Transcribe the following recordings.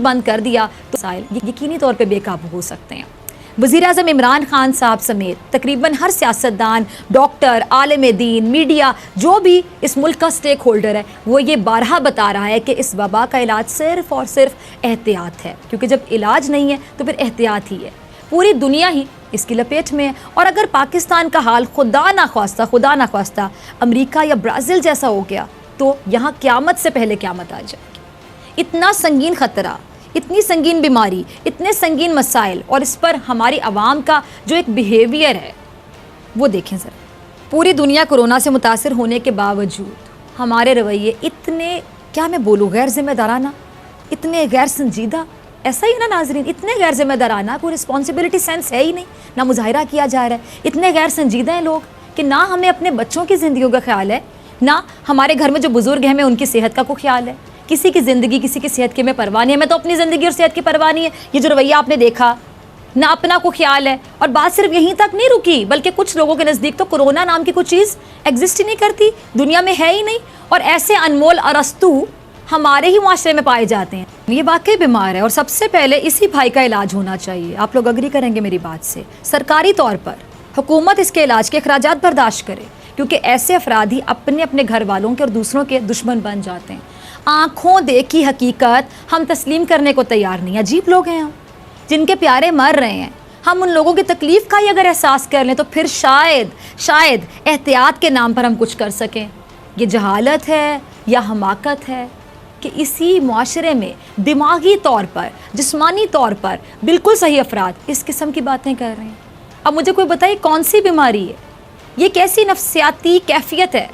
बंद कर दिया तो मसाइल यकीनी तौर पर बेकाबू हो सकते हैं। वज़ीर-ए-आज़म इमरान खान साहब समेत तकरीबन हर सियासतदान, डॉक्टर, आलिम दीन, मीडिया, जो भी इस मुल्क का स्टेक होल्डर है, वो ये बारहा बता रहा है कि इस वबा का इलाज सिर्फ़ और सिर्फ एहतियात है, क्योंकि जब इलाज नहीं है तो फिर एहतियात ही है। पूरी दुनिया ही इसकी लपेट में है, और अगर पाकिस्तान का हाल खुदा ना ख्वास्ता अमेरिका या ब्राज़ील जैसा हो गया तो यहाँ क़यामत से पहले क़यामत आ जाएगी। इतना संगीन ख़तरा, इतनी संगीन बीमारी, इतने संगीन मसाइल, और इस पर हमारी आवाम का जो एक बिहेवियर है वो देखें ज़रा। पूरी दुनिया कोरोना से मुतासिर होने के बावजूद हमारे रवैये इतने, क्या मैं बोलूँ, गैर जिम्मेदाराना, इतने गैर संजीदा, ऐसा ही ना नाजरीन, इतने गैर जिम्मेदाराना, कोई रिस्पॉन्सिबिलिटी सेंस है ही नहीं, ना मुजाहिरा किया जा रहा है। इतने गैर संजीदा हैं लोग कि ना हमें अपने बच्चों की ज़िंदगी का ख्याल है, ना हमारे घर में जो बुज़ुर्ग हैं हमें उनकी सेहत का कोई ख्याल है। किसी की ज़िंदगी, किसी की सेहत की हमें परवाह नहीं है। मैं तो अपनी ज़िंदगी और सेहत की परवाह नहीं है। ये जो रवैया आपने देखा, ना अपना को ख्याल है। और बात सिर्फ यहीं तक नहीं रुकी, बल्कि कुछ लोगों के नज़दीक तो कोरोना नाम की कोई चीज़ एग्जिस्ट ही नहीं करती, दुनिया में है ही नहीं, और ऐसे अनमोल अरस्तू हमारे ही माशरे में पाए जाते हैं। ये वाकई बीमार है और सबसे पहले इसी भाई का इलाज होना चाहिए। आप लोग अग्री करेंगे मेरी बात से। सरकारी तौर पर हुकूमत इसके इलाज के अखराजात बर्दाश्त करे, क्योंकि ऐसे अफराद ही अपने अपने घर वालों के और दूसरों के दुश्मन बन जाते हैं। आँखों देखी हकीकत हम तस्लीम करने को तैयार नहीं। अजीब लोग हैं हम, जिनके प्यारे मर रहे हैं। हम उन लोगों की तकलीफ़ का ही अगर एहसास कर लें तो फिर शायद एहतियात के नाम पर हम कुछ कर सकें। ये जहालत है या हमाकत है कि इसी मुआशरे में दिमागी तौर पर, जिस्मानी तौर पर बिल्कुल सही अफराद इस किस्म की बातें कर रहे हैं। अब मुझे कोई बताइए कौन सी बीमारी है, ये कैसी नफ्सियाती कैफियत है?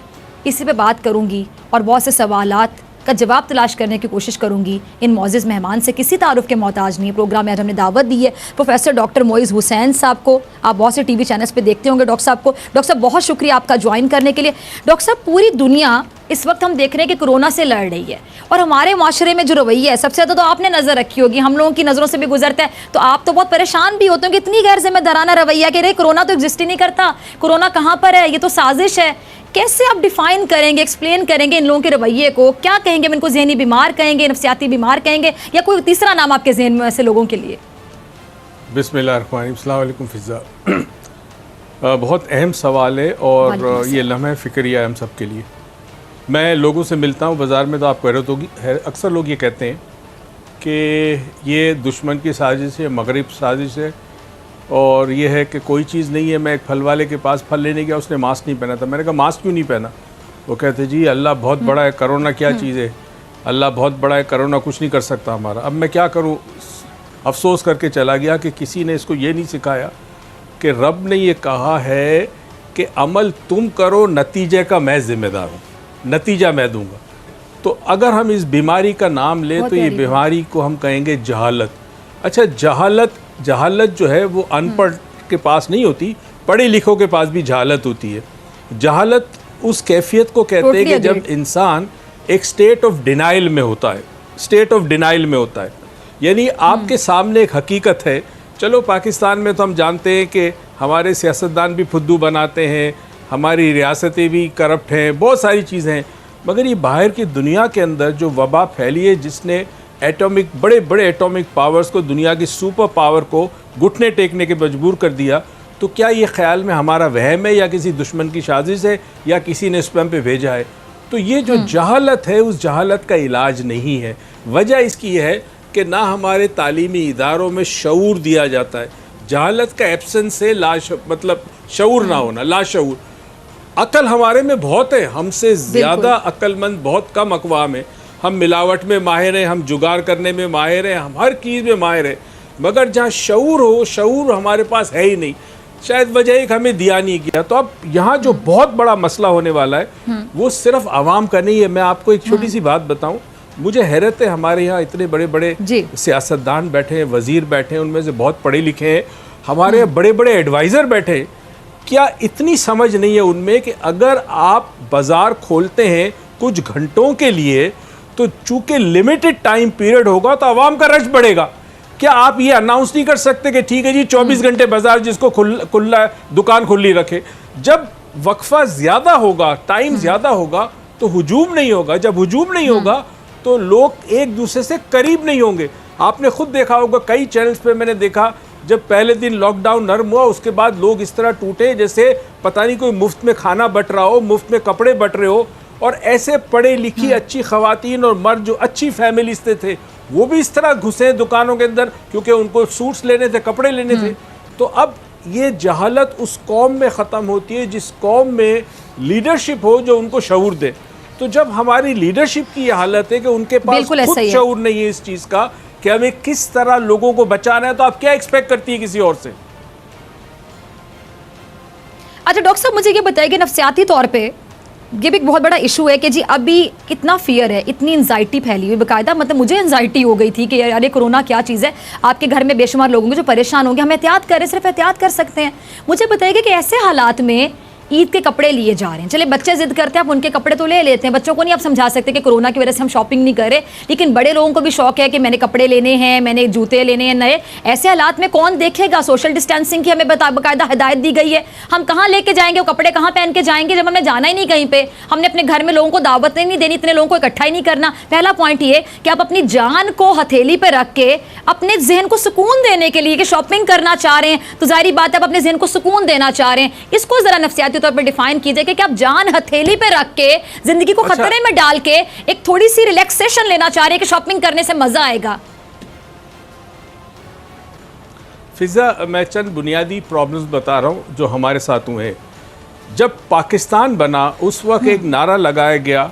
इसी पे बात करूँगी और बहुत से सवालात का जवाब तलाश करने की कोशिश करूंगी इन मौजूद मेहमान से। किसी तारुफ के मोहताज नहीं। प्रोग्राम में आज हमने दावत दी है प्रोफेसर डॉक्टर मोइज़ हुसैन साहब को। आप बहुत से टीवी चैनल्स पे देखते होंगे डॉक्टर साहब को। डॉक्टर साहब बहुत शुक्रिया आपका ज्वाइन करने के लिए। डॉक्टर साहब, पूरी दुनिया इस वक्त हम देख रहे हैं कि कोरोना से लड़ रही है, और हमारे माशरे में जो रवैया है सबसे ज़्यादा तो आपने नज़र रखी होगी, हम लोगों की नज़रों से भी गुजरता है, तो आप तो बहुत परेशान भी होते हो कि इतनी गैर जिम्मेदाराना रवैया कि रे कोरोना तो एग्जिस्ट ही नहीं करता, कोरोना कहाँ पर है, ये तो साजिश है। कैसे आप डिफ़ाइन करेंगे, एक्सप्लेन करेंगे इन लोगों के रवैये को? क्या कहेंगे? इनको जहनी बीमार कहेंगे, नफ्सियाती बीमार कहेंगे, या कोई तीसरा नाम आपके जहन में ऐसे लोगों के लिए? बिस्मिल्लाहिर्रहमानिर्रहीम, अस्सलाम वालेकुम फ़िज़ा। बहुत अहम सवाल है और ये लम्हा फ़िक्रिया है हम सब के लिए। मैं लोगों से मिलता हूँ बाज़ार में तो आप कह रहे होगी, अक्सर लोग ये कहते हैं कि ये दुश्मन की साजिश है, मगरिब साजिश है, और ये है कि कोई चीज़ नहीं है। मैं एक फल वाले के पास फल लेने गया, उसने मास्क नहीं पहना था। मैंने कहा मास्क क्यों नहीं पहना? वो कहते जी अल्लाह बहुत बड़ा है, कोरोना क्या चीज़ है, अल्लाह बहुत बड़ा है, कोरोना कुछ नहीं कर सकता हमारा। अब मैं क्या करूँ? अफसोस करके चला गया कि किसी ने इसको ये नहीं सिखाया कि रब ने ये कहा है कि अमल तुम करो, नतीजे का मैं ज़िम्मेदार हूँ, नतीजा मैं दूँगा। तो अगर हम इस बीमारी का नाम लें तो ये बीमारी को हम कहेंगे जहालत। अच्छा, जहालत जो है वो अनपढ़ के पास नहीं होती, पढ़े लिखों के पास भी जहालत होती है। जहालत उस कैफियत को कहते हैं कि जब इंसान एक स्टेट ऑफ डिनाइल में होता है, स्टेट ऑफ डिनाइल में होता है, यानी आपके सामने एक हकीकत है। चलो पाकिस्तान में तो हम जानते हैं कि हमारे सियासतदान भी फुद्दू बनाते हैं, हमारी रियासतें भी करप्ट हैं, बहुत सारी चीज़ें हैं, मगर ये बाहर की दुनिया के अंदर जो वबा फैली है, जिसने एटॉमिक, बड़े बड़े एटॉमिक पावर्स को, दुनिया की सुपर पावर को घुटने टेकने के मजबूर कर दिया, तो क्या ये ख्याल में हमारा वहम है या किसी दुश्मन की साजिश है या किसी ने स्पैम पे भेजा है? तो ये जो जहालत है, उस जहालत का इलाज नहीं है। वजह इसकी है कि ना हमारे तालीमी इदारों में शऊर दिया जाता है। जहालत का एब्सेंस है, मतलब शऊर ना होना, लाशऊर। अकल हमारे में बहुत है, हमसे ज़्यादा अक्लमंद बहुत कम अक़वाम है। हम मिलावट में माहिर हैं, हम जुगाड़ करने में माहिर हैं, हम हर चीज़ में माहिर हैं, मगर जहाँ शऊर हो, शऊर हमारे पास है ही नहीं। शायद वजह एक हमें दिया नहीं गया। तो अब यहाँ जो बहुत बड़ा मसला होने वाला है वो सिर्फ आवाम का नहीं है। मैं आपको एक छोटी सी बात बताऊँ, मुझे हैरत है, हमारे यहाँ इतने बड़े बड़े सियासतदान बैठे हैं, वज़ीर बैठे हैं, उनमें से बहुत पढ़े लिखे हैं, हमारे यहाँ बड़े बड़े एडवाइज़र बैठे हैं। क्या इतनी समझ नहीं है उनमें कि अगर आप बाज़ार खोलते हैं कुछ घंटों के लिए, तो चूँकि लिमिटेड टाइम पीरियड होगा तो आवाम का रश बढ़ेगा। क्या आप ये अनाउंस नहीं कर सकते कि ठीक है जी 24 घंटे बाजार जिसको खुला दुकान खुली रखे? जब वक्फा ज़्यादा होगा, टाइम ज़्यादा होगा, तो हुजूम नहीं होगा। जब हुजूम नहीं होगा तो लोग एक दूसरे से करीब नहीं होंगे। आपने खुद देखा होगा, कई चैनल्स पे मैंने देखा, जब पहले दिन लॉकडाउन नरम हुआ उसके बाद लोग इस तरह टूटे जैसे पता नहीं कोई मुफ्त में खाना बट रहा हो, मुफ्त में कपड़े बट रहे हो। और ऐसे पढ़े लिखी अच्छी खवातीन और मर्द जो अच्छी फैमिली से थे वो भी इस तरह घुसे दुकानों के अंदर क्योंकि उनको सूट्स लेने थे, कपड़े लेने थे। तो अब ये जहालत उस कौम में ख़त्म होती है जिस कौम में लीडरशिप हो जो उनको शऊर दे। तो जब हमारी लीडरशिप की ये हालत है कि उनके पास खुद शऊर नहीं है इस चीज़ का कि हमें किस तरह लोगों को बचाना है, तो आप क्या एक्सपेक्ट करती है किसी और से? अच्छा डॉक्टर साहब, मुझे ये बताइए कि नफ्सियाती तौर पे ये भी एक बहुत बड़ा इशू है कि जी अभी कितना फियर है, इतनी एंजाइटी फैली हुई, बाकायदा मतलब मुझे एंजाइटी हो गई थी कि यार ये कोरोना क्या चीज़ है। आपके घर में बेशुमार लोग होंगे जो परेशान होंगे, हम एहतियात करें, सिर्फ एहतियात कर सकते हैं। मुझे बताइए कि ऐसे हालात में ईद के कपड़े लिए जा रहे हैं, चले बच्चे जिद करते हैं आप उनके कपड़े तो ले लेते हैं, बच्चों को नहीं आप समझा सकते कि कोरोना की वजह से हम शॉपिंग नहीं कर रहे, लेकिन बड़े लोगों को भी शौक है कि मैंने कपड़े लेने हैं, मैंने जूते लेने हैं नए। ऐसे हालात में कौन देखेगा? सोशल डिस्टेंसिंग की हमें बाकायदा हिदायत दी गई है, हम कहाँ लेके जाएंगे वो कपड़े, कहाँ पहन के जाएंगे जब हमें जाना ही नहीं कहीं पे, हमने अपने घर में लोगों को दावत नहीं देनी, इतने लोगों को इकट्ठा ही नहीं करना। पहला पॉइंट ये कि आप अपनी जान को हथेली पे रख के अपने जहन को सुकून देने के लिए कि शॉपिंग करना चाह रहे हैं तो जाहिर बात है आप अपने जहन को सुकून देना चाह रहे हैं, इसको जरा नफ्सियाती तौर पर डिफाइन कीजिए कि आप जान हथेली पे रख के जिंदगी को खतरे में डाल के एक थोड़ी सी रिलैक्सेशन लेना चाह रहे हैं कि शॉपिंग करने से मजा आएगा। फिजा, मैं चंद बुनियादी प्रॉब्लम्स बता रहा हूं जो हमारे साथ हुए हैं। जब पाकिस्तान बना उस वक्त एक नारा लगाया गया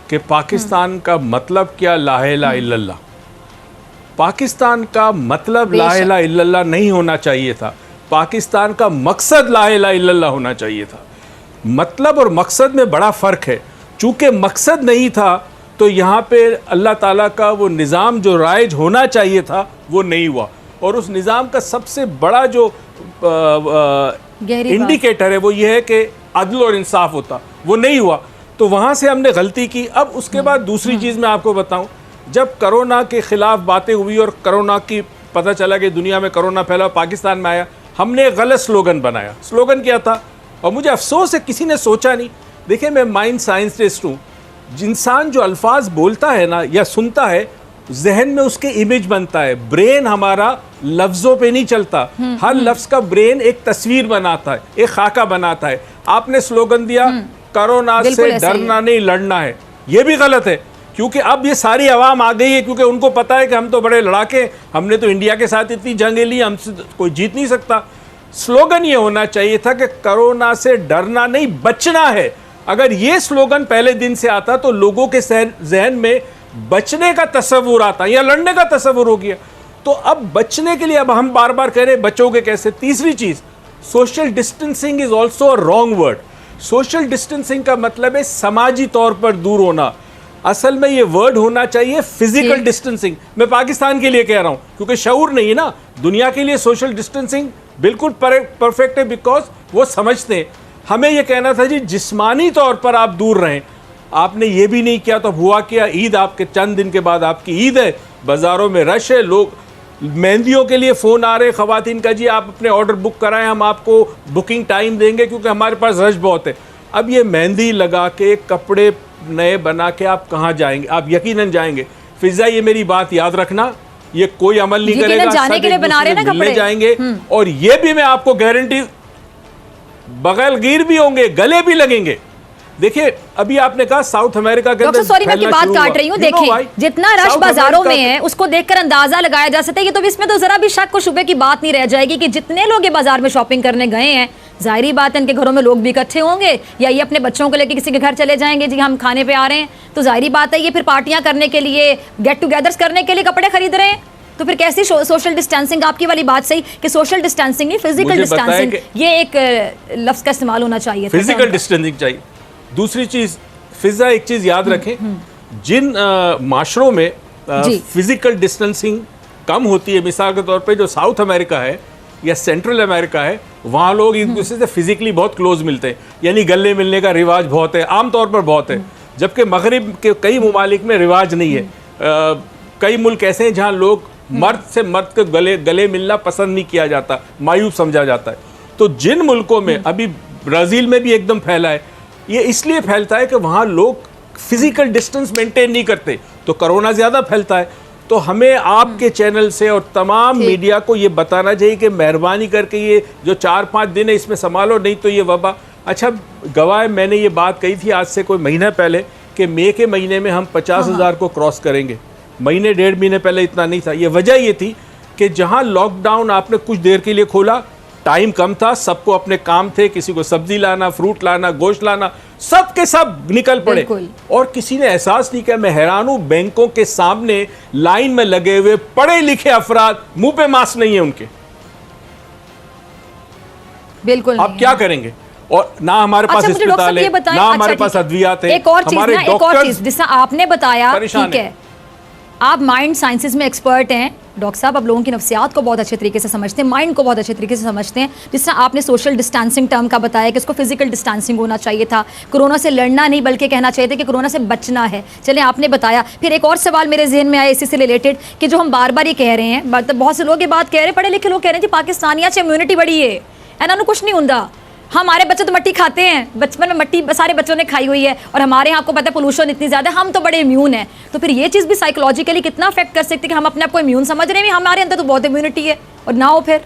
कि पाकिस्तान का मतलब क्या, ला इलाहा इल्लल्लाह। पाकिस्तान का मतलब ला इलाहा इल्लल्लाह नहीं होना चाहिए था, पाकिस्तान का मकसद ला इलाहा इल्लल्लाह होना चाहिए था। मतलब और मकसद में बड़ा फ़र्क है। चूँकि मकसद नहीं था तो यहाँ पे अल्लाह ताला का वो निज़ाम जो राइज होना चाहिए था वो नहीं हुआ, और उस निज़ाम का सबसे बड़ा जो इंडिकेटर है वो ये है कि अदल और इंसाफ होता, वो नहीं हुआ। तो वहाँ से हमने गलती की। अब उसके बाद दूसरी चीज़ मैं आपको बताऊँ, जब कोरोना के ख़िलाफ़ बातें हुई और कोरोना की पता चला कि दुनिया में कोरोना फैला, पाकिस्तान में आया, हमने एक गलत स्लोगन बनाया। स्लोगन क्या था? और मुझे अफसोस है किसी ने सोचा नहीं। देखिए, मैं माइंड साइंटिस्ट हूँ। इंसान जो अल्फाज बोलता है ना या सुनता है, जहन में उसके इमेज बनता है। ब्रेन हमारा लफ्ज़ों पे नहीं चलता, हर लफ्ज़ का ब्रेन एक तस्वीर बनाता है, एक खाका बनाता है। आपने स्लोगन दिया कोरोना से डरना नहीं लड़ना है, ये भी गलत है, क्योंकि अब ये सारी आवाम आ गई है, क्योंकि उनको पता है कि हम तो बड़े लड़ाके, हमने तो इंडिया के साथ इतनी जंगें ली, हमसे कोई जीत नहीं सकता। स्लोगन ये होना चाहिए था कि कोरोना से डरना नहीं बचना है। अगर ये स्लोगन पहले दिन से आता तो लोगों के जहन में बचने का तस्वुर आता या लड़ने का तस्वुर हो गया। तो अब बचने के लिए अब हम बार बार कह रहे बचोगे कैसे? तीसरी चीज़, social distancing is also a wrong word. Social distancing का मतलब है समाजी तौर पर दूर होना। असल में ये वर्ड होना चाहिए फिजिकल डिस्टेंसिंग। मैं पाकिस्तान के लिए कह रहा हूँ क्योंकि शऊर नहीं है ना। दुनिया के लिए सोशल डिस्टेंसिंग बिल्कुल परफेक्ट है, बिकॉज वो समझते हैं। हमें ये कहना था जी जिस्मानी तौर पर आप दूर रहें, आपने ये भी नहीं किया। तो हुआ क्या, ईद आपके चंद दिन के बाद आपकी ईद है, बाज़ारों में रश है, लोग मेहंदियों के लिए फ़ोन आ रहे हैं ख़वातीन का, जी आप अपने ऑर्डर बुक कराएं, हम आपको बुकिंग टाइम देंगे क्योंकि हमारे पास रश बहुत है। अब ये मेहंदी लगा के कपड़े नए बना के आप कहाँ जाएंगे? आप यकीनन जाएंगे। फिजा, ये मेरी बात याद रखना, ये कोई अमल नहीं करेगा, जाने के लिए बना रहे हैं ना कपड़े, जाएंगे। और ये भी मैं आपको गारंटी, बगल गिर भी होंगे, गले भी लगेंगे। देखिए, अभी आपने कहा साउथ अमेरिका के अंदर, सॉरी मैं आपकी बात काट रही हूँ, देखिए जितना रश बाजारों में है उसको देखकर अंदाजा लगाया जा सकता है। ये तो इसमें तो जरा भी शक और शुबे की बात नहीं रह जाएगी कि जितने लोग ये बाजार में शॉपिंग करने गए हैं, जाहिर बात है इनके घरों में लोग भी इकट्ठे होंगे, या ये अपने बच्चों को लेकर किसी के घर चले जाएंगे, जी हम खाने पे आ रहे हैं, तो जाहिर बात है ये फिर पार्टियां करने के लिए, गेट टुगेदर्स करने के लिए कपड़े खरीद रहे हैं। तो फिर कैसी सोशल डिस्टेंसिंग? आपकी वाली बात सही कि सोशल डिस्टेंसिंग नहीं, फिजिकल डिस्टेंसिंग, ये एक लफ्ज़ का इस्तेमाल होना चाहिए, फिजिकल डिस्टेंसिंग चाहिए। दूसरी चीज़ फिजा, एक चीज़ याद रखें, जिन माशरों में फिजिकल डिस्टेंसिंग कम होती है, मिसाल के तौर पे जो साउथ अमेरिका है या सेंट्रल अमेरिका है, वहाँ लोग एक दूसरे से फिजिकली बहुत क्लोज मिलते हैं, यानी गले मिलने का रिवाज बहुत है, आम तौर पर बहुत है। जबकि मगरिब के कई ममालिक में रिवाज नहीं है। कई मुल्क ऐसे हैं जहाँ लोग मर्द से मर्द के गले मिलना पसंद नहीं किया जाता, मायूब समझा जाता है। तो जिन मुल्कों में, अभी ब्राज़ील में भी एकदम फैला है, ये इसलिए फैलता है कि वहाँ लोग फिजिकल डिस्टेंस मेंटेन नहीं करते, तो कोरोना ज़्यादा फैलता है। तो तो हमें आपके चैनल से और तमाम मीडिया को ये बताना चाहिए कि मेहरबानी करके ये जो 4-5 दिन है इसमें संभालो, नहीं तो ये वबा। अच्छा गवाह, मैंने ये बात कही थी आज से कोई महीना पहले कि मई के महीने में हम 50,000 को क्रॉस करेंगे। महीने 1.5 महीने पहले इतना नहीं था। ये वजह ये थी कि जहां लॉकडाउन आपने कुछ देर के लिए खोला, टाइम कम था, सबको अपने काम थे, किसी को सब्जी लाना, फ्रूट लाना, गोश्त लाना, सब के सब निकल पड़े और किसी ने एहसास नहीं किया। मैं हैरान हूं, बैंकों के सामने लाइन में लगे हुए पढ़े लिखे अफराद, मुंह पे मास्क नहीं है उनके। बिल्कुल अब क्या करेंगे? और ना हमारे पास अस्पताल है, ना हमारे पास अद्वियात है। एक और चीज जिससे आपने बताया, ठीक है, आप माइंड साइंसेज में एक्सपर्ट हैं डॉक्टर साहब, आप लोगों की नफ्सियात को बहुत अच्छे तरीके से समझते हैं, माइंड को बहुत अच्छे तरीके से समझते हैं। जिस तरह आपने सोशल डिस्टेंसिंग टर्म का बताया कि इसको फिजिकल डिस्टेंसिंग होना चाहिए था, कोरोना से लड़ना नहीं बल्कि कहना चाहिए था कि कोरोना से बचना है। चलें, आपने बताया। फिर एक और सवाल मेरे जहन में आया इसी से रिलेटेड कि जो हम बार बार ये कह रहे हैं, बहुत से लोग ये बात कह रहे हैं, पढ़े लिखे लोग कह रहे हैं पाकिस्तानिया से इम्यूनिटी बढ़ी है, इन्होंने कुछ नहीं होता। हमारे बच्चे तो मट्टी खाते हैं, बचपन में मट्टी सारे बच्चों ने खाई हुई है, और हमारे यहाँ आपको पता है पोल्यूशन इतनी ज़्यादा, हम तो बड़े इम्यून हैं। तो फिर ये चीज़ भी साइकोलॉजिकली कितना अफेक्ट कर सकती है कि हम अपने आप को इम्यून समझ रहे हैं, हमारे अंदर तो बहुत इम्यूनिटी है और ना हो फिर